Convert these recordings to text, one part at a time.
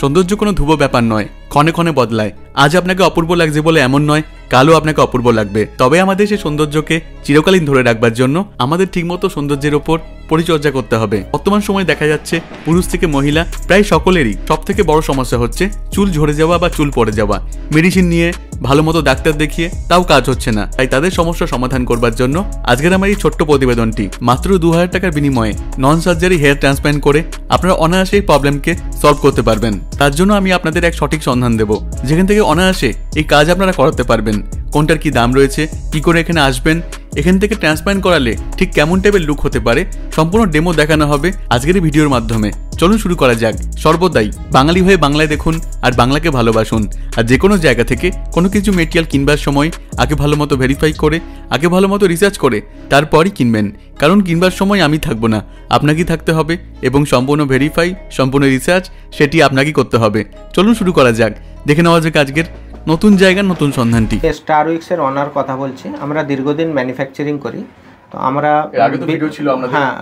সৌন্দর্য কোনো ধ্রুব ব্যাপার নয়, ক্ষণে ক্ষণে বদলায়। আজ আপনাকে অপূর্ব লাগছে বলে এমন নয় কালও আপনাকে অপূর্ব লাগবে। তবে আমাদের সেই সৌন্দর্যকে চিরকালীন ধরে রাখবার জন্য আমাদের ঠিকমতো সৌন্দর্যের ওপর পরিচর্যা করতে হবে। বর্তমান সময়ে দেখা যাচ্ছে পুরুষ থেকে মহিলা প্রায় সকলেরই সব থেকে বড় সমস্যা হচ্ছে চুল ঝরে যাওয়া বা চুল পড়ে যাওয়া। মেডিসিন নিয়ে ভালো মতো ডাক্তার দেখিয়ে তাও কাজ হচ্ছে না। তাই তাদের সমস্যা সমাধান করবার জন্য আজকের আমার এই ছোট্ট প্রতিবেদনটি। মাত্র 2000 টাকার বিনিময়ে নন সার্জারি হেয়ার ট্রান্সপ্ল্যান্ট করে আপনারা অনায়াসে এই প্রবলেমকে সলভ করতে পারবেন। তার জন্য আমি আপনাদের এক সঠিক সন্ধান দেব, যেখান থেকে অনায়াসে এই কাজ আপনারা করাতে পারবেন। কোনটার কি দাম রয়েছে, কি করে এখানে আসবেন, এখান থেকে ট্রান্সপ্ল্যান্ট করালে ঠিক কেমন টাইপের লুক হতে পারে, সম্পূর্ণ ডেমো দেখানো হবে আজকের এই ভিডিওর মাধ্যমে। চলুন শুরু করা যাক। সর্বদাই বাঙালি হয়ে বাংলায় দেখুন আর বাংলাকে ভালোবাসুন। আর যে কোনো জায়গা থেকে কোনো কিছু মেটেরিয়াল কিনবার সময় আগে ভালো মতো ভেরিফাই করে, আগে ভালো মতো রিসার্চ করে তারপরই কিনবেন। কারণ কিনবার সময় আমি থাকবো না, আপনাকেই থাকতে হবে এবং সম্পূর্ণ ভেরিফাই, সম্পূর্ণ রিসার্চ সেটি আপনাকেই করতে হবে। চলুন শুরু করা যাক। দেখে নেওয়া যাক আজকের নতুন জায়গার নতুন সন্ধানটি। স্টার উইক্সের ওনার কথা বলছি। আমরা দীর্ঘদিন ম্যানুফ্যাকচারিং করি। তো আমরা আগে তো ভিডিও ছিল আমাদের, হ্যাঁ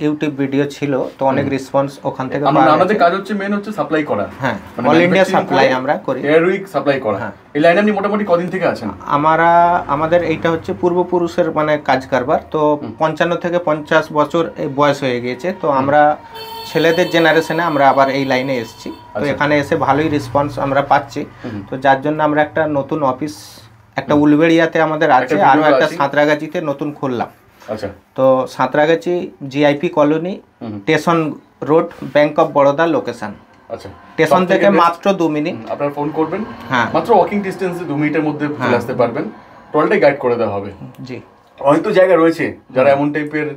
ইউটিউব ভিডিও ছিল, তো অনেক রেসপন্স ওখান থেকে। আমাদের কাজ হচ্ছে মেন হচ্ছে সাপ্লাই করা। হ্যাঁ, অল ইন্ডিয়া সাপ্লাই আমরা করি, এয়ার উইক সাপ্লাই করা। এই লাইনে আপনি মোটামুটি কদিন থেকে আছেন? আমাদের এইটা হচ্ছে পূর্বপুরুষের মানে কাজ কারবার। তো 55 থেকে 50 বছর বয়স হয়ে গিয়েছে। তো আমরা ছেলেদের জেনারেশনে আমরা আবার এই লাইনে এসেছি। তো এখানে এসে ভালোই রেসপন্স আমরা পাচ্ছি। তো যার জন্য আমরা একটা নতুন অফিস একটা উলবেড়িয়াতে আমাদের আছে, আরও একটা সাঁতরাগাছিতে নতুন খুললাম। আচ্ছা, তো Santragachi GIP colony, station road, bank of Baroda location. আচ্ছা, স্টেশন থেকে মাত্র 2 মিনিট আপনারা ফোন করবেন। হ্যাঁ, মাত্র ওয়াকিং ডিস্টেন্সে 2 মিনিটের মধ্যে চলে আসতে পারবেন। টোটালটাই গাইড করে দেওয়া হবে। জি, অনেক তো জায়গা রয়েছে যারা এমন টাইপের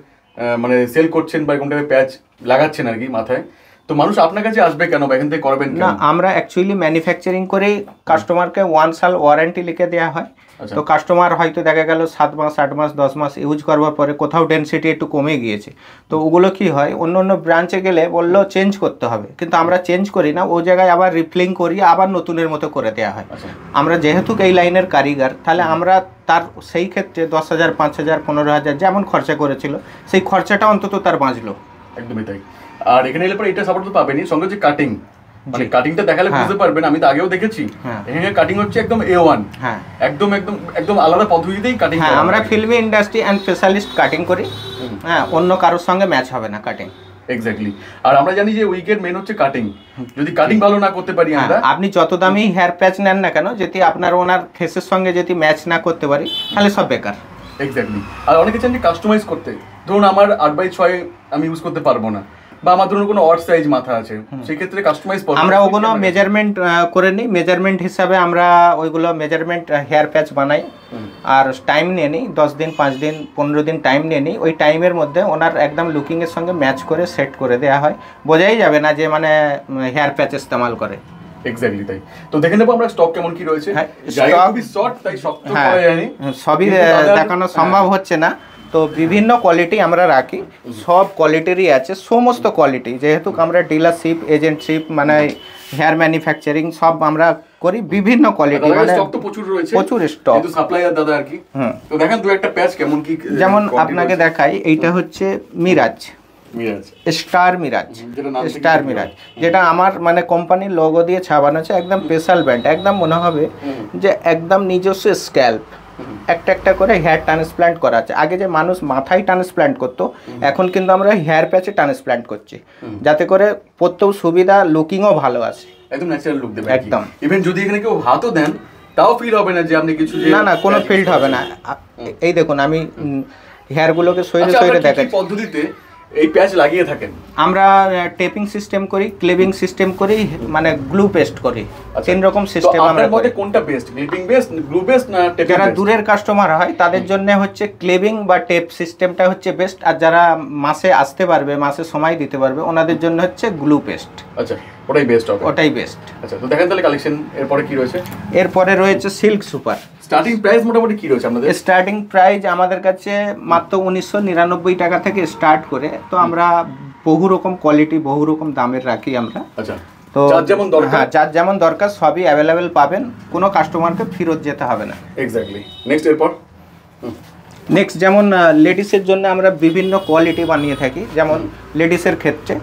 মানে সেল করছেন বা এরকম টাইপের প্যাচ লাগাচ্ছেন আর কি মাথায়। তো মানুষ আপনার কাছে আসবে কেন বা এখান থেকে করবেন না? আমরা অ্যাকচুয়ালি ম্যানুফ্যাকচারিং করে কাস্টমারকে 1 সাল ওয়ারেন্টি লিখে দেওয়া হয়। তো কাস্টমার হয়তো দেখা গেল 7 মাস, 8 মাস, 10 মাস ইউজ করবার পরে কোথাও ডেনসিটি একটু কমে গিয়েছে। তো ওগুলো কি হয়, অন্য অন্য ব্রাঞ্চে গেলে বললো চেঞ্জ করতে হবে, কিন্তু আমরা চেঞ্জ করি না। ও জায়গায় আবার রিফিলিং করি, আবার নতুনের মতো করে দেওয়া হয়। আমরা যেহেতু এই লাইনের কারিগর, তাহলে আমরা তার সেই ক্ষেত্রে 10,000, 5,000, 15,000 যেমন খরচা করেছিল সেই খরচাটা অন্তত তার বাঁচলো। একদমই তাই। আর এখানে এলে পরে এটা সাপোর্ট তো পাবেনই, সঙ্গে যে কাটিং, মানে কাটিংটা দেখালে বুঝতে পারবেন। আমি তো আগেও দেখেছি এখানে কাটিং হচ্ছে একদম A1। হ্যাঁ, একদম একদম একদম আলাদা পদ্ধতিতেই কাটিং। হ্যাঁ, আমরা filmy industry and specialist cutting করি। হ্যাঁ, অন্য কারোর সঙ্গে ম্যাচ হবে না কাটিং। এক্স্যাক্টলি। আর আমরা জানি যে উইকের মেন হচ্ছে কাটিং। যদি কাটিং ভালো না করতে পারি আমরা, আপনি যত দামি হেয়ার প্যাচ নেন না কেন, যদি আপনার ওনার ফেসের সঙ্গে যদি ম্যাচ না করতে পারি তাহলে সব বেকার। এক্স্যাক্টলি। আর অনেকে চান যে কাস্টমাইজ করতে। ধরুন আমার 8/6 আমি ইউজ করতে পারবো না, বা আমার ধরুন কোনো অড সাইজ মাথা আছে, সেই ক্ষেত্রে কাস্টমাইজ আমরা ওগুলো মেজারমেন্ট করে নিই। মেজারমেন্ট হিসাবে আমরা ওইগুলো মেজারমেন্ট হেয়ার প্যাচ বানাই। আর টাইম নিয়ে নিই 10 দিন, 5 দিন, 15 দিন টাইম নিয়ে নিই। ওই টাইমের মধ্যে ওনার একদম লুকিংয়ের সঙ্গে ম্যাচ করে সেট করে দেওয়া হয়। বোঝাই যাবে না যে মানে হেয়ার প্যাচ ইস্তেমাল করে। এক্স্যাক্টলি তাই। তো দেখে নেবো আমরা স্টক কেমন কি রয়েছে। সবই দেখানো সম্ভব হচ্ছে না, তো বিভিন্ন কোয়ালিটি আমরা রাখি। সব কোয়ালিটিরই আছে, সমস্ত কোয়ালিটি। যেহেতু আমরা ডিলারশিপ, এজেন্টশিপ, মানে হেয়ার ম্যানুফ্যাকচারিং সব আমরা করি, বিভিন্ন কোয়ালিটি, মানে স্টক তো প্রচুর রয়েছে, প্রচুর স্টক। কিন্তু সাপ্লায়ার দাদা আর কি। তো দেখেন দু একটা প্যাচ কেমন কি। যেমন আপনাকে দেখাই, এইটা হচ্ছে মিরাজ, স্টার মিরাজ, স্টার মিরাজ, যেটা আমার মানে কোম্পানির লোগো দিয়ে ছাপানো আছে। একদম স্পেশাল ব্র্যান্ড, একদম মনে হবে যে একদম নিজস্ব স্ক্যাল্প একটা একটা করে হেয়ার ট্রান্সপ্ল্যান্ট করা আছে। আগে যে মানুষ মাথায় ট্রান্সপ্ল্যান্ট করতো, এখন কিন্তু আমরা হেয়ার প্যাচে ট্রান্সপ্ল্যান্ট করছি, যাতে করে পরতেও সুবিধা, লুকিংও ভালো আসে, একদম ন্যাচারাল লুক দেবে একদম। ইভেন যদি এখানে কেউ হাতও দেন তাও ফিল হবে না যে আপনি কিছু, না না, কোনো ফিল্ড হবে না। এই দেখুন, আমি হেয়ারগুলোকে সইরে সইরে দেখাচ্ছি। পদ্ধতিতে এই প্যাচ লাগিয়ে থাকেন? আমরা টেপিং সিস্টেম করি, ক্লিপিং সিস্টেম করি, মানে গ্লু পেস্ট করি। 3 রকম সিস্টেম আমরা করি। কোনটা best, clipping best, glue best না টেপিং? যারা দূরের কাস্টমার হয় তাদের জন্য হচ্ছে ক্লিপিং বা টেপ সিস্টেমটা হচ্ছে বেস্ট। আর যারা মাসে আসতে পারবে, মাসে সময় দিতে পারবে, ওনাদের জন্য হচ্ছে গ্লু পেস্ট। আচ্ছা, ওটাই বেস্ট হবে। ওটাই বেস্ট। আচ্ছা, তো দেখেন তাহলে কালেকশন এরপরে কি রয়েছে। এরপরে রয়েছে সিল্ক সুপার। স্টার্টিং প্রাইস মোটামুটি কি রয়েছে আপনাদের? স্টার্টিং প্রাইস আমাদের কাছে মাত্র 1999 টাকা থেকে স্টার্ট করে। তো আমরা বহু রকম কোয়ালিটি, বহু রকম দামের রাখি আমরা। আচ্ছা, তো যার যেমন দরকার সবই অ্যাভেলেবেল পাবেন, কোনো কাস্টমারকে ফেরত যেতে হবে না। এক্স্যাক্টলি। নেক্সট এরপর নেক্সট যেমন লেডিসের জন্য আমরা বিভিন্ন কোয়ালিটি বানিয়ে থাকি, যেমন লেডিসের ক্ষেত্রে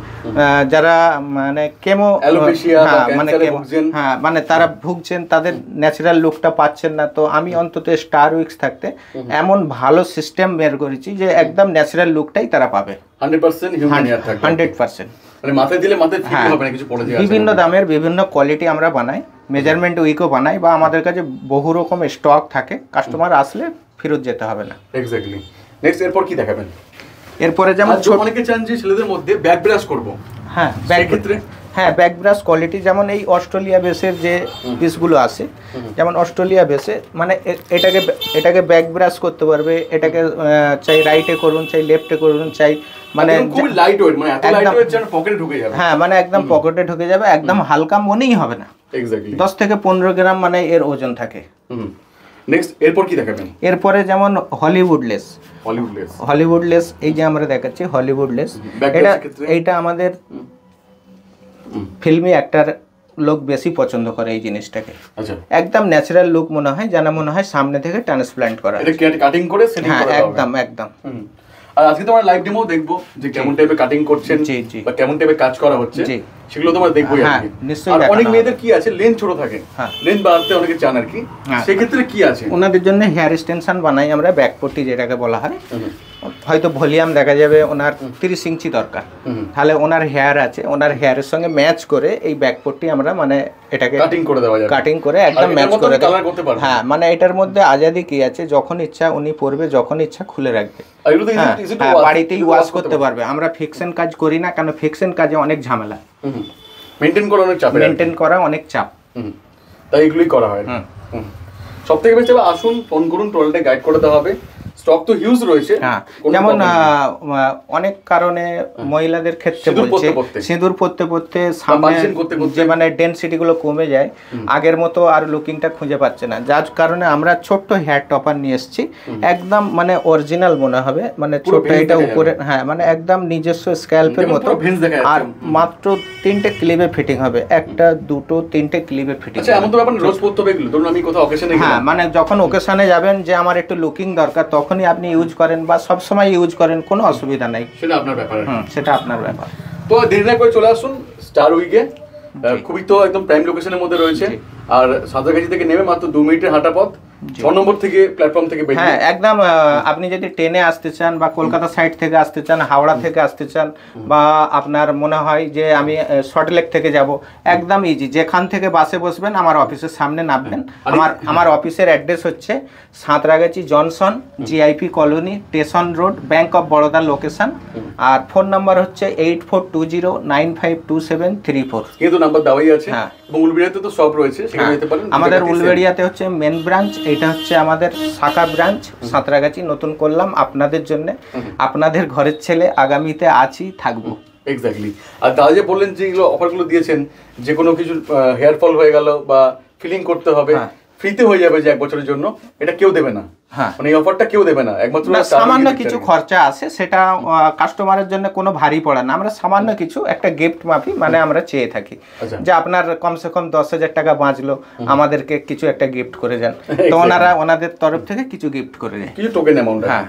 যারা মানে কেমো হ্যাঁ মানে তারা ভুগছেন, তাদের ন্যাচারাল লুকটা পাচ্ছেন না, তো আমি অন্তত স্টার উইক্স থাকতে এমন ভালো সিস্টেম বের করেছি যে একদম ন্যাচারাল লুকটাই তারা পাবে 100%। মানে মাথায় দিলে মাথায় ফিল হবে না কিছু পড়ে যায়। বিভিন্ন দামের বিভিন্ন কোয়ালিটি আমরা বানাই, মেজারমেন্ট উইকও বানাই, বা আমাদের কাছে বহু রকম স্টক থাকে, কাস্টমার আসলে ফেরত যেতে হবে না। এক্স্যাক্টলি। নেক্সট এরপর কি দেখাবেন? এরপরে যেমন অনেকে চান যে ছেলেদের মধ্যে ব্যাক ব্রাশ করব, হ্যাঁ ব্যাক ক্ষেত্রে হ্যাঁ ব্যাক ব্রাশ কোয়ালিটি যেমন এই অস্ট্রেলিয়া বেসের যে পিসগুলো আছে, যেমন অস্ট্রেলিয়া বেসে মানে এটাকে ব্যাক ব্রাশ করতে পারবে, এটাকে চাই রাইটে করুন, চাই লেফটে করুন, চাই মানে খুব লাইট ওয়েট, মানে এত লাইট ওয়েট যেন পকেটে ঢুকে যাবে। হ্যাঁ মানে একদম পকেটে ঢুকে যাবে, একদম হালকা মনেই হবে না। এক্স্যাক্টলি 10 থেকে 15 গ্রাম মানে এর ওজন থাকে। নেক্সট এরপর কি দেখাবেন? এরপরে যেমন হলিউডলেস এই যে আমরা দেখাচ্ছি হলিউডলেস, এইটা আমাদের ফিল্মি অ্যাক্টর লোক বেশি পছন্দ করে এই জিনিসটাকে। আচ্ছা, একদম ন্যাচারাল লুক মনে হয়, যেন মনে হয় সামনে থেকে ট্রান্সপ্ল্যান্ট করা, এটা কাটিং করে সেটিং করা। হ্যাঁ একদম। আর আজকে তোমার লাইভ ডেমো দেখবো যে কেমন টাইপের কাটিং করছেন বা কেমন টাইপের কাজ করা হচ্ছে, সেগুলো তোমরা দেখবোই। আর অনেক মেয়েদের কি আছে লেন্থ ছোট থাকে, লেন্থ বাড়াতে অনেকে চান আর কি, সেক্ষেত্রে কি আছে ওনাদের জন্য হেয়ার এক্সটেনশন বানাই আমরা, ব্যাক পট্টি যেটাকে বলা হয়। হয়তো ভলিউম দেখা যাবে ওনার 30 ইঞ্চি দরকার, তাহলে ওনার হেয়ার আছে, ওনার হেয়ারের সঙ্গে ম্যাচ করে এই ব্যাক পট্টি আমরা মানে এটাকে কাটিং করে একদম ম্যাচ করে দেব। হ্যাঁ মানে এটার মধ্যে আজাদি কি আছে, যখন ইচ্ছা উনি পরবে, যখন ইচ্ছা খুলে রাখবে, বাড়িতেই ওয়াশ করতে পারবে। আমরা ফিক্সেন কাজ করি না, কারণ ফিক্সেন কাজে অনেক ঝামেলা, মেনটেন করা অনেক চাপ, তাই এগুলোই করা হয়। সবথেকে বেশি আসুন ফোন করুন, টোটালটা গাইড করে দেওয়া হবে। স্টক তো হিউজ রয়েছে, যেমন অনেক কারণে মহিলাদের ক্ষেত্রে বলছে সিঁদুর পরতে পরতে সামনে যে মানে ডেনসিটি গুলো কমে যায়, আগের মতো আর লুকিংটা খুঁজে পাচ্ছে না, যার কারণে আমরা ছোট্ট হেয়ার টপার নিয়ে এসেছি, একদম মানে অরিজিনাল মনে হবে, মানে ছোট এটা উপরে, হ্যাঁ মানে একদম নিজস্ব স্ক্যাল্পের মতো, আর মাত্র 3টে ক্লিপে ফিটিং হবে, 1টা 2টো 3টে ক্লিপে ফিটিং। আচ্ছা, এমন তো ব্যাপার রোজ পরতে হবে এগুলো, ধরুন আমি কোথাও অকেশনে গেলাম, হ্যাঁ মানে যখন অকেশনে যাবেন যে আমার একটু লুকিং দরকার, তখনই আপনি ইউজ করেন বা সব সময় ইউজ করেন, কোনো অসুবিধা নাই, সেটা আপনার ব্যাপার। সেটা আপনার ব্যাপার। তো দেরি না করে চলে আসুন স্টার উইকে, খুবই তো একদম প্রাইম লোকেশনের মধ্যে রয়েছে, আর সাঁতরাগাছি থেকে নেমে মাত্র 2 মিনিটের হাঁটা পথ, 6 নম্বর থেকে প্ল্যাটফর্ম থেকে বেরিয়ে। হ্যাঁ একদম, আপনি যদি ট্রেনে আসতে চান বা কলকাতা সাইড থেকে আসতে চান, হাওড়া থেকে আসতে চান, বা আপনার মনে হয় যে আমি সল্টলেক থেকে যাব, একদম ইজি, যেখান থেকে বাসে বসবেন আমার অফিসের সামনে নামবেন। আমার অফিসের অ্যাড্রেস হচ্ছে Santragachi Johnson, GIP colony, station road, bank of Baroda location, আর ফোন নাম্বার হচ্ছে 8420952734। কিন্তু নাম্বার দেওয়াই আছে, এবং উলবেড়িয়াতে তো সব রয়েছে, সেখানে যেতে পারেন। আমাদের উলবেড়িয়াতে হচ্ছে মেন ব্রাঞ্চ, এটা হচ্ছে আমাদের শাখা ব্রাঞ্চ সাঁতরাগাছি নতুন করলাম আপনাদের জন্য, আপনাদের ঘরের ছেলে, আগামীতে আছি, থাকবো। এক্স্যাক্টলি। আর দাদা যে বললেন যে এগুলো অফারগুলো দিয়েছেন, যে কোনো কিছু হেয়ার ফল হয়ে গেল বা ফিলিং করতে হবে, ফ্রিতে হয়ে যাবে যে 1 বছরের জন্য, এটা কেউ দেবে না, মানে এই অফারটা কেউ দেবে না, একমাত্র সামান্য কিছু খরচা আছে, সেটা কাস্টমারের জন্য কোনো ভারী পড়ে না, আমরা সামান্য কিছু একটা গিফট মাফি মানে আমরা চেয়ে থাকি, যে আপনার কমসে কম 10,000 টাকা বাঁচলো, আমাদেরকে কিছু একটা গিফট করে যান, তো ওনাদের তরফ থেকে কিছু গিফট করে যায়, কিছু টোকেন অ্যামাউন্ট। হ্যাঁ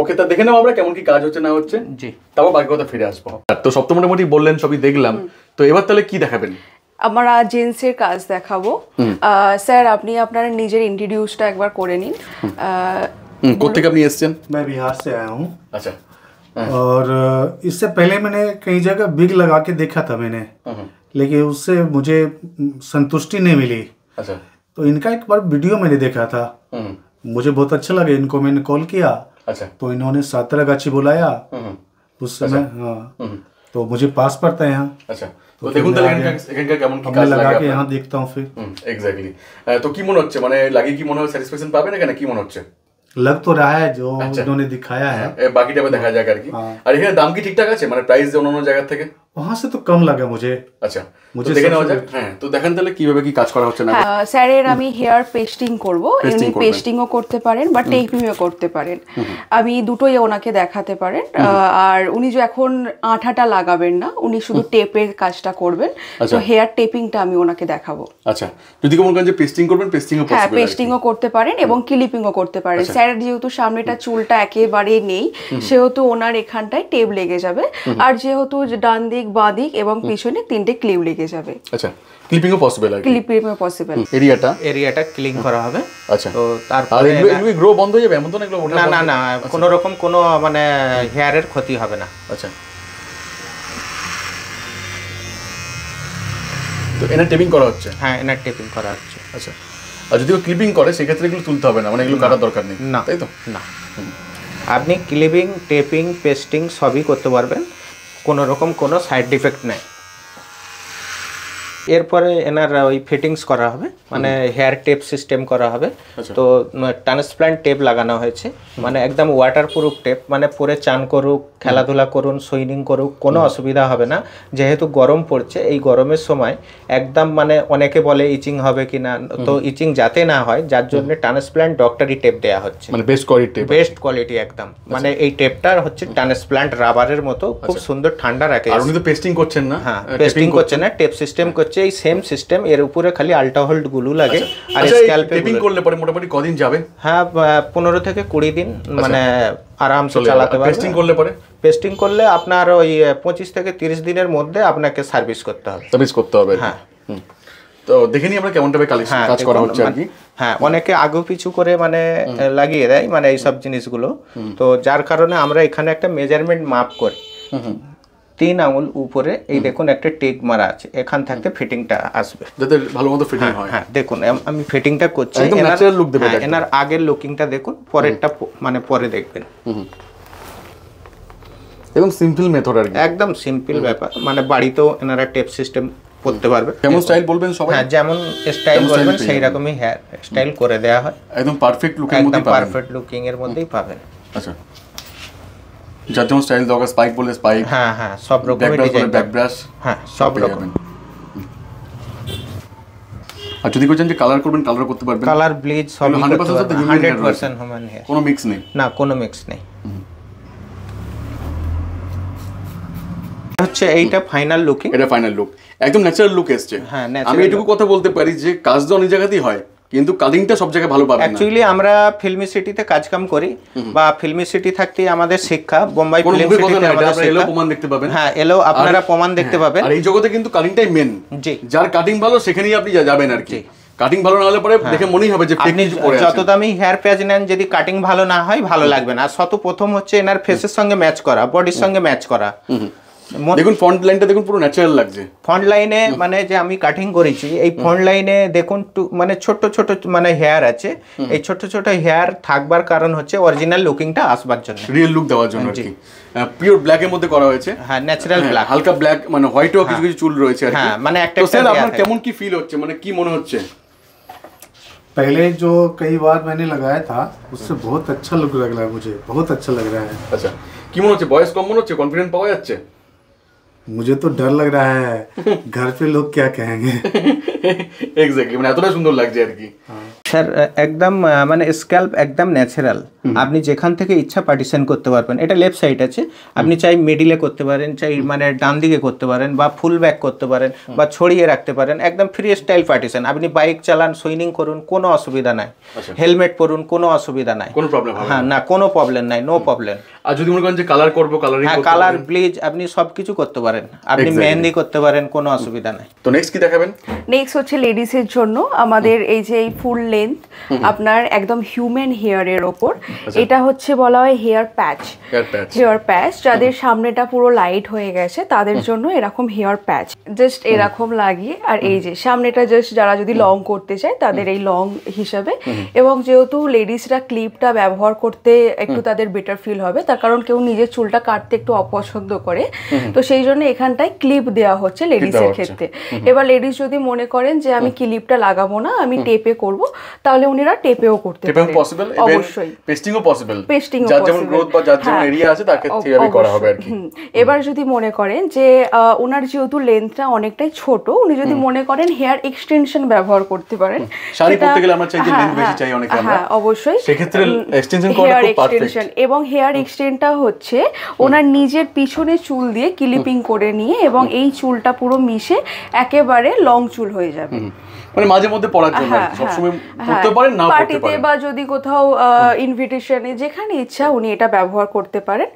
ওকে, তা দেখে নাও আমরা কেমন কি কাজ হচ্ছে না হচ্ছে, জি, তারপর বাকি কথা ফিরে আসবো। তো সব তো মোটামুটি বললেন, সবই দেখলাম, তো এবার তাহলে কি দেখাবেন? আমরা জেন্টসের কাজ দেখাবো। স্যার আপনি আপনার নিজের ইন্ট্রোডিউসটা একবার করে নিন। কোত্থেকে আপনি এসেছেন? मैं बिहार से आया हूँ। अच्छा। और इससे पहले मैंने कई जगह बिग लगा के देखा था मैंने, लेकिन उससे मुझे संतुष्टि नहीं मिली। अच्छा। तो इनका एक बार वीडियो मैंने देखा था, मुझे बहुत अच्छा लगा, इनको मैंने कॉल किया। अच्छा। तो इन्होंने साँतरागाछी बुलाया उस समय। हाँ, तो मुझे पास पड़ता है यहाँ। अच्छा, তো দেখুন তাহলে এখানকার কেমন কি কাজ লাগে আপনাকে यहाँ देखता हूँ फिर। এক্স্যাক্টলি। তো কি মনে হচ্ছে, মানে লাগে কি মনে হয় স্যাটিসফ্যাকশন পাবেন এখানে, কি মনে হচ্ছে? लग तो रहा है जो इन्होंने दिखाया है, বাকিটা দেখা যাক আর কি। আর এখানে দাম কি ঠিকঠাক আছে, মানে প্রাইস যে অন্যান্য জায়গা থেকে? वहाँ से तो कम लगा मुझे। अच्छा। मुझे দেখে নেওয়া যাক। হ্যাঁ, তো দেখেন তাহলে কিভাবে কি কাজ করা হচ্ছে না। হ্যাঁ স্যারের আমি হেয়ার পেস্টিং করব, এমনি পেস্টিংও করতে পারেন বা টেপিংও করতে পারেন, আমি দুটোই ওনাকে দেখাতে পারেন। আর উনি যে এখন আঠাটা লাগাবেন না, উনি শুধু টেপের কাজটা করবেন, তো হেয়ার টেপিংটা আমি ওনাকে দেখাবো। আচ্ছা, যদি কোনো কাজ পেস্টিং করবেন, পেস্টিংও হ্যাঁ পসিবল, পেস্টিংও করতে পারেন এবং ক্লিপিংও করতে পারেন। স্যার যেহেতু সামনেটা চুলটা একেবারে নেই, সেহেতু ওনার এখানটায় টেপ লেগে যাবে, আর যেহেতু ডান দিক বাঁ দিক এবং পিছনে 3টে ক্লিপ লেগে যাবে। আচ্ছা, ক্লিপিংও পসিবল, আর ক্লিপিংও পসিবল। এরিয়াটা ক্লিন করা হবে। আচ্ছা, তো তারপরে এগুলো গ্রো বন্ধ হয়ে যাবে এমন তো না? এগুলো না কোনো রকম কোনো মানে হেয়ারের ক্ষতি হবে না। আচ্ছা, তো এনার টেপিং করা হচ্ছে? হ্যাঁ এনার টেপিং করা হচ্ছে। আচ্ছা, আর যদি ও ক্লিপিং করে সেক্ষেত্রে এগুলো তুলতে হবে না, মানে এগুলো কাটার দরকার নেই, না তাই তো? না, আপনি ক্লিপিং টেপিং পেস্টিং সবই করতে পারবেন, কোনো রকম কোনো সাইড ইফেক্ট নেই। এরপরে এনার ওই ফিটিংস করা হবে, মানে হেয়ার টেপ সিস্টেম করা হবে। তো ট্রান্সপ্লান্ট টেপ লাগানো হয়েছে, মানে একদম ওয়াটারপ্রুফ টেপ, মানে পরে চান করুক, খেলাধুলা করুন, সুইমিং করুক, কোনো অসুবিধা হবে না। যেহেতু গরম পড়ছে, এই গরমের সময় একদম মানে অনেকে বলে ইচিং হবে কি না, তো ইচিং যাতে না হয় যার জন্য ট্রান্সপ্লান্ট ডক্টরি টেপ দেওয়া হচ্ছে, মানে best quality tape, best quality একদম। মানে এই টেপটা হচ্ছে ট্রান্সপ্লান্ট রাবারের মতো, খুব সুন্দর ঠান্ডা রাখে। আর উনি তো পেস্টিং করছেন না? হ্যাঁ পেস্টিং করছে না, টেপ সিস্টেম করছে, এই সেম সিস্টেম, এর উপরে খালি আল্ট্রা হোল্ড গুলো লাগে। আর স্ক্যাল্পে টেপিং করলে পরে মোটামুটি কদিন যাবে? হ্যাঁ 15 থেকে 20 দিন মানে আরামসে চালাতে পারবে। পেস্টিং করলে পরে? পেস্টিং করলে আপনার ওই 25 থেকে 30 দিনের মধ্যে আপনাকে সার্ভিস করতে হবে। সার্ভিস করতে হবে, হ্যাঁ। তো দেখে নিই আমরা কেমন টাইপের কাজ করা হচ্ছে আর কি। হ্যাঁ অনেকে আগু পিছু করে মানে লাগিয়ে দেয় মানে এইসব জিনিসগুলো, তো যার কারণে আমরা এখানে একটা মেজারমেন্ট মাপ করি। 3 আঙুল উপরে এই দেখুন একটা টেক মারা আছে, এখান থেকে ফিটিংটা আসবে, যাতে ভালো মতো ফিটিং হয়। হ্যাঁ দেখুন আমি ফিটিংটা করছি, একদম ন্যাচারাল লুক দেবে। এনার আগের লুকিংটা দেখুন, পরেরটা মানে পরে দেখবেন। একদম সিম্পল মেথড আর কি, একদম সিম্পল ব্যাপার, মানে বাড়িতেও এনারা টেপ সিস্টেম করতে পারবে। যেমন স্টাইল বলবেন সবাই, হ্যাঁ যেমন স্টাইল বলবেন সেই রকমই হেয়ার স্টাইল করে দেওয়া হয়, একদম পারফেক্ট লুকের মধ্যে একদম পারফেক্ট লুকিং এর মধ্যেই পাবেন। আচ্ছা, যার যেমন স্টাইল দরকার, স্পাইক বলে স্পাইক, হ্যাঁ হ্যাঁ সব রকমের ডিজাইন, ব্যাক ব্রাশ, হ্যাঁ সব রকম। আর যদি কোচেন যে কালার করবেন, কালার করতে পারবেন, কালার ব্লিচ সব 100% হিউম্যান হেয়ার, কোনো মিক্স নেই, না কোনো মিক্স নেই। হচ্ছে এইটা ফাইনাল লুকিং, এটা ফাইনাল লুক, একদম ন্যাচারাল লুক এসছে। হ্যাঁ আমি এটুকু কথা বলতে পারি যে কাজ তো অনেক জায়গাতেই হয়, কিন্তু কাটিংটা সব জায়গায় ভালো পাবেন না। অ্যাকচুয়ালি আমরা ফিল্মি সিটিতে কাজ কাম করি, বা ফিল্মি সিটি থাকতেই আমাদের শিক্ষা, বোম্বাই ফিল্ম সিটিতে আমাদের শিক্ষা, প্রমাণ দেখতে পাবেন। হ্যাঁ এলো আপনারা প্রমাণ দেখতে পাবেন। আর এই জগতে কিন্তু কাটিংটাই মেন, জি যার কাটিং ভালো সেখানেই আপনি যাবেন আর কি। কাটিং ভালো না হলে পরে দেখে মনেই হবে যে আপনি যত দামি হেয়ার প্যাচ নেন, যদি কাটিং ভালো না হয় ভালো লাগবে না। আর প্রথম হচ্ছে এনার ফেসের সঙ্গে ম্যাচ করা, বডির সঙ্গে ম্যাচ করা। দেখুন ফ্রন্ট লাইনটা দেখুন, পুরো ন্যাচারাল লাগছে। ফ্রন্ট লাইনে মানে যে আমি কাটিং করেছি, এই ফ্রন্ট লাইনে দেখুন মানে ছোট ছোট মানে হেয়ার আছে, এই ছোট ছোট হেয়ার থাকবার কারণ হচ্ছে অরিজিনাল লুকিংটা আসবার জন্য, রিয়েল লুক দেওয়ার জন্য আর কি। পিওর ব্ল্যাক এর মধ্যে করা হয়েছে, হ্যাঁ ন্যাচারাল ব্ল্যাক, হালকা ব্ল্যাক, মানে হোয়াইটও কিছু কিছু চুল রয়েছে আর কি। হ্যাঁ মানে একটা স্যার আপনার কেমন কি ফিল হচ্ছে, মানে কি মনে হচ্ছে? पहले जो कई बार मैंने लगाया था उससे बहुत अच्छा लुक लग रहा है, मुझे बहुत अच्छा लग रहा है। আচ্ছা, কি মনে হচ্ছে? বয়স কম মনে হচ্ছে? কনফিডেন্ট পাওয়া যাচ্ছে? मुझे तो डर लग रहा है घर पे लोग क्या कहेंगे। এক্স্যাক্টলি, মানে এতটা সুন্দর লাগছে আর কি। স্যার একদম মানে স্ক্যাল্প একদম ন্যাচারাল, আপনি যেখান থেকে ইচ্ছা পার্টিশন করতে পারবেন। এটা লেফট সাইড আছে, আপনি চাই মিডিলে করতে পারেন, চাই মানে ডান দিকে করতে পারেন, বা ফুল ব্যাক করতে পারেন, বা ছড়িয়ে রাখতে পারেন, একদম ফ্রি স্টাইল পার্টিশন। আপনি বাইক চালান, সুইমিং করুন, কোনো অসুবিধা নাই, হেলমেট পরুন, কোনো অসুবিধা নাই, কোনো প্রবলেম হবে না? হ্যাঁ না কোনো প্রবলেম নাই, নো প্রবলেম। আর যদি মনে করেন যে কালার করব, কালারিং হ্যাঁ করতে কালার ব্লিচ আপনি সবকিছু করতে পারেন, আপনি মেহেন্দি করতে পারেন, কোনো অসুবিধা নাই। তো নেক্সট কি দেখাবেন? নেক্সট হচ্ছে লেডিসের জন্য আমাদের এই যে এই ফুল লেন্থ আপনার একদম হিউম্যান হেয়ারের ওপর, এটা হচ্ছে বলা হয় হেয়ার প্যাচ। হেয়ার প্যাচ যাদের সামনেটা পুরো লাইট হয়ে গেছে তাদের জন্য এরকম হেয়ার প্যাচ জাস্ট এরকম লাগিয়ে, আর এই যে সামনেটা জাস্ট যারা যদি লং করতে চায় তাদের এই লং হিসাবে। এবং যেহেতু লেডিসরা ক্লিপটা ব্যবহার করতে একটু তাদের বেটার ফিল হবে, তার কারণ কেউ নিজের চুলটা কাটতে একটু অপছন্দ করে, তো সেই জন্য এখানটায় ক্লিপ দেওয়া হচ্ছে লেডিসের ক্ষেত্রে। এবার লেডিস যদি মনে করেন যে আমি ক্লিপটা লাগাবো না, আমি টেপে করব, তাহলে উনিরা টেপেও করতে টেপেও পারেন পসিবল, অবশ্যই পেস্টিংও পসিবল, পেস্টিংও যার যেমন গ্রোথ বা যার যেমন এরিয়া আছে তাকে সেভাবে করা হবে আর কি। এবার যদি মনে করেন যে ওনার যেহেতু লেন্থটা অনেকটাই ছোট, উনি যদি মনে করেন হেয়ার এক্সটেনশন ব্যবহার করতে পারেন, শাড়ি পরতে গেলে আমরা চাই যে লেন্থ বেশি চাই অনেকে আমরা, হ্যাঁ অবশ্যই সেক্ষেত্রে এক্সটেনশন করা খুব পারফেক্ট। এবং হেয়ার এক্সটেনটা হচ্ছে ওনার নিজের পিছনে চুল দিয়ে ক্লিপিং করে নিয়ে এবং এই চুলটা পুরো মিশে একেবারে লং চুল হয়ে যাবে, মানে মাঝে মধ্যে পরার জন্য সবসময় করতে পারেন, না করতে পার্টিতে পারেন, বা যদি কোথাও ইনভিটেশনে যেখানে ইচ্ছা উনি এটা ব্যবহার করতে পারেন।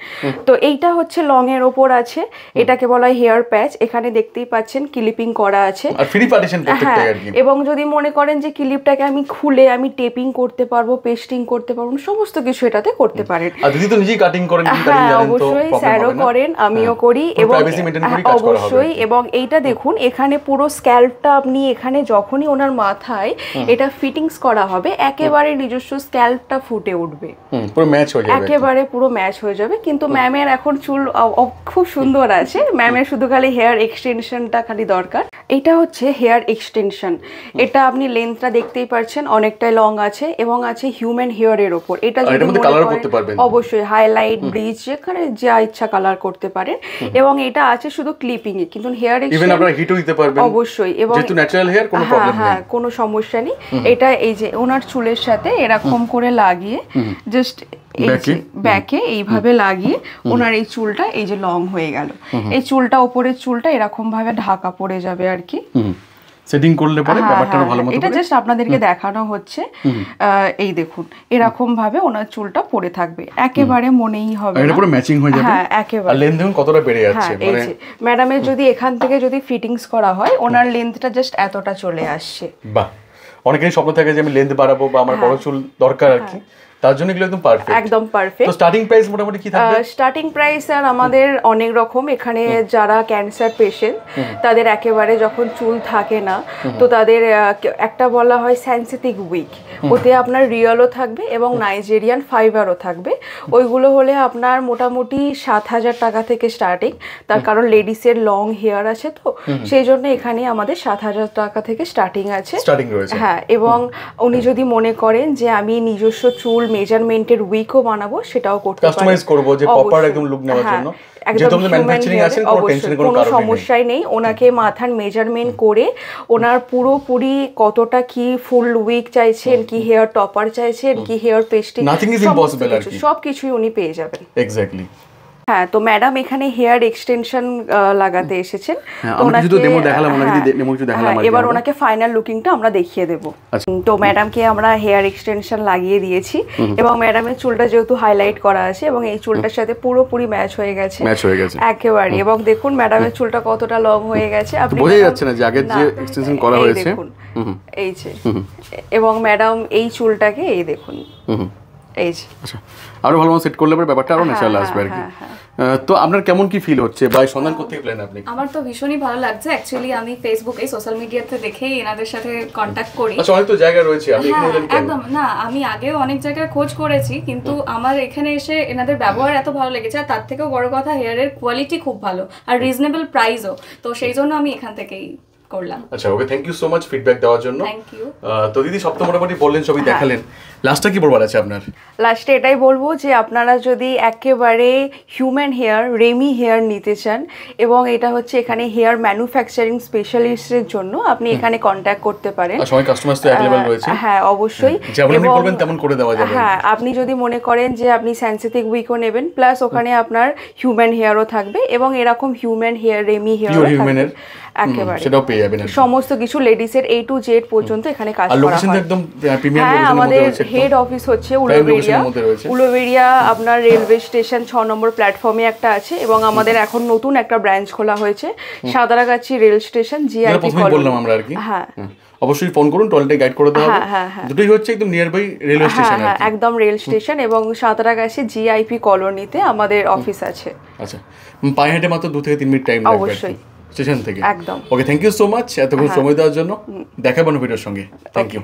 তো এইটা হচ্ছে লং এর ওপর আছে, এটাকে বলা হয় হেয়ার প্যাচ। এখানে দেখতেই পাচ্ছেন ক্লিপিং করা আছে আর ফ্রি পার্টিশন প্রত্যেকটাই আর কি। এবং যদি মনে করেন যে ক্লিপটাকে আমি খুলে আমি টেপিং করতে পারবো, পেস্টিং করতে পারবো, সমস্ত কিছু এটাতে করতে পারেন। আর দিদি তো নিজেই কাটিং করেন, অবশ্যই স্যারও করেন, আমিও করি, এবং অবশ্যই। এবং এইটা দেখুন এখানে পুরো স্ক্যাল্পটা আপনি এখানে যখনই ওনার মাথায় এটা ফিটিংস করা হবে একেবারে নিজস্ব স্ক্যাল্পটা ফুটে উঠবে, পুরো ম্যাচ হয়ে যাবে, একেবারে পুরো ম্যাচ হয়ে যাবে। কিন্তু ম্যামের এখন চুল খুব সুন্দর আছে, ম্যামের শুধু খালি হেয়ার এক্সটেনশনটা খালি দরকার। এটা হচ্ছে হেয়ার এক্সটেনশন, এটা আপনি লেন্থটা দেখতেই পাচ্ছেন অনেকটাই লং আছে এবং আছে হিউম্যান হেয়ারের ওপর। এটা যদি কালার করতে পারবেন, অবশ্যই হাইলাইট, ব্রিজ, যেখানে যা ইচ্ছা কালার করতে পারেন। এবং এটা আছে শুধু ক্লিপিং এ, কিন্তু হেয়ার ইভেন আপনারা হিটও দিতে পারবেন অবশ্যই, এবং যেহেতু ন্যাচারাল হেয়ার কোনো প্রবলেম নেই, হ্যাঁ কোনো সমস্যা নেই। এটা এই যে ওনার চুলের সাথে এরকম করে লাগিয়ে জাস্ট ব্যাকে এইভাবে লাগিয়ে ওনার এই চুলটা এই যে লং হয়ে গেল, এই চুলটা উপরের চুলটা এরকম ভাবে ঢাকা পড়ে যাবে আর কি, সেটিং করলে পরে ব্যাপারটা ভালো মতো। এটা জাস্ট আপনাদেরকে দেখানো হচ্ছে। এই দেখুন এরকম ভাবে ওনার চুলটা পড়ে থাকবে, একেবারে মনেই হবে এটা পুরো ম্যাচিং হয়ে যাবে। হ্যাঁ একেবারে, আর লেন্থ দেখুন কতটা বেড়ে যাচ্ছে। মানে ম্যাডামের যদি এখান থেকে যদি ফিটিংস করা হয় ওনার লেন্থটা জাস্ট এতটা চলে আসছে। বাহ, অনেকেরই স্বপ্ন থাকে যে আমি লেন্থ বাড়াবো বা আমার বড় চুল দরকার আর কি, তার জন্য এগুলো একদম পারফেক্ট, একদম পারফেক্ট। তো স্টার্টিং প্রাইস মোটামুটি কি থাকবে? স্টার্টিং প্রাইস আর আমাদের অনেক রকম, এখানে যারা ক্যান্সার পেশেন্ট তাদের একেবারে যখন চুল থাকে না, তো তাদের একটা বলা হয় সেনসিটিভ উইক, ওতে আপনার রিয়েলও থাকবে এবং নাইজেরিয়ান ফাইবারও থাকবে। ওইগুলো হলে আপনার মোটামুটি 7,000 টাকা থেকে স্টার্টিং, তার কারণ লেডিসের লং হেয়ার আছে তো সেই জন্য এখানে আমাদের 7,000 টাকা থেকে স্টার্টিং আছে, স্টার্টিং রয়েছে। হ্যাঁ, এবং উনি যদি মনে করেন যে আমি নিজস্ব চুল মেজারমেন্টের উইকও বানাবো সেটাও করতে পারেন, কাস্টমাইজ করব যে প্রপার একদম লুক নেওয়ার জন্য, যেহেতু আমাদের ম্যানুফ্যাকচারিং আছে কোনো টেনশনের কোনো কারণ নেই, সমস্যাই নেই। ওনাকে মাথার মেজারমেন্ট করে ওনার পুরোপুরি কতটা কি ফুল উইক চাইছেন, কি হেয়ার টপার চাইছেন, কি hair pasting, nothing is impossible আর কি, সবকিছুই উনি পেয়ে যাবেন। এক্স্যাক্টলি। হ্যাঁ, তো ম্যাডাম এখানে হেয়ার এক্সটেনশন লাগাতে এসেছেন, তো ওনাকে যদি ডেমো দেখালাম, ওনাকে যদি ডেমো কিছু দেখালাম, এবার ওনাকে ফাইনাল লুকিংটা আমরা দেখিয়ে দেব। তো ম্যাডামকে আমরা হেয়ার এক্সটেনশন লাগিয়ে দিয়েছি এবং ম্যাডামের চুলটা যেহেতু হাইলাইট করা আছে এবং এই চুলটার সাথে পুরোপুরি ম্যাচ হয়ে গেছে একেবারে। এবং দেখুন ম্যাডামের চুলটা কতটা লং হয়ে গেছে, আপনি বোঝা যাচ্ছে না যে আগের যে এক্সটেনশন করা হয়েছে, এই যে, এবং ম্যাডাম এই চুলটাকে এই দেখুন এই যে, আচ্ছা আরো ভালো সেট করলে পরে ব্যাপারটা আরো ন্যাচারাল আসবে আর কি। তো আপনার কেমন কি ফিল হচ্ছে বা সন্ধান করতে গেলেন আপনি? আমার তো ভীষণই ভালো লাগছে, অ্যাকচুয়ালি আমি ফেসবুকে সোশ্যাল মিডিয়াতে দেখেই এনাদের সাথে কন্ট্যাক্ট করি। আচ্ছা, অনেক তো জায়গা রয়েছে, আপনি এখানে এলেন কেন? একদম না, আমি আগেও অনেক জায়গায় খোঁজ করেছি, কিন্তু আমার এখানে এসে এনাদের ব্যবহার এত ভালো লেগেছে, আর তার থেকেও বড় কথা হেয়ারের কোয়ালিটি খুব ভালো আর রিজনেবল প্রাইসও, তো সেই জন্য আমি এখান থেকেই করলাম। আচ্ছা, okay, thank you so much feedback দেওয়ার জন্য। Thank you. তো দিদি সব তো মোটামুটি বললেন, সবই দেখালেন, লাস্টটা কি বলবার আছে আপনার? লাস্টে এটাই বলবো যে আপনারা যদি একেবারে হিউম্যান হেয়ার রেমি হেয়ার নিতে চান এবং এটা হচ্ছে এখানে হেয়ার ম্যানুফ্যাকচারিং স্পেশালিস্টের জন্য আপনি এখানে কন্ট্যাক্ট করতে পারেন। সবাই কাস্টমার তো अवेलेबल রয়েছে। হ্যাঁ অবশ্যই, যেমন আপনি বলবেন তেমন করে দেওয়া যাবে। হ্যাঁ, আপনি যদি মনে করেন যে আপনি সেনসিটিভ উইকও নেবেন, প্লাস ওখানে আপনার হিউম্যান হেয়ারও থাকবে এবং এরকম হিউম্যান হেয়ার রেমি হেয়ার হিউম্যানের একেবারে সেটাও পেয়ে যাবেন, সমস্ত কিছু লেডিসের A to Z পর্যন্ত এখানে কাজ করা হয়। আর লোকেশন একদম প্রিমিয়াম লোকেশনের মধ্যে আমাদের রয়েছে। হেড অফিস হচ্ছে উলুবেড়িয়া আপনার রেলওয়ে স্টেশন 6 নম্বর প্ল্যাটফর্মে একটা আছে এবং আমাদের এখন নতুন একটা ব্রাঞ্চ খোলা হয়েছে Santragachi rail station GIP colony বললাম আমরা আর কি। হ্যাঁ, অবশ্যই ফোন করুন, টয়লেটে গাইড করে দেওয়া হবে। দুটোই হচ্ছে একদম নিয়ার বাই রেলওয়ে স্টেশন। হ্যাঁ, একদম রেল স্টেশন এবং সাঁতরাগাছি জিআইপি কলোনিতে আমাদের অফিস আছে। আচ্ছা, পায়ে হেঁটে মাত্র 2 থেকে 3 মিনিট টাইম লাগবে অবশ্যই স্টেশন থেকে। একদম। Okay, thank you so much এতক্ষণ সময় দেওয়ার জন্য। দেখাবো ভিডিওর সঙ্গে। Thank you.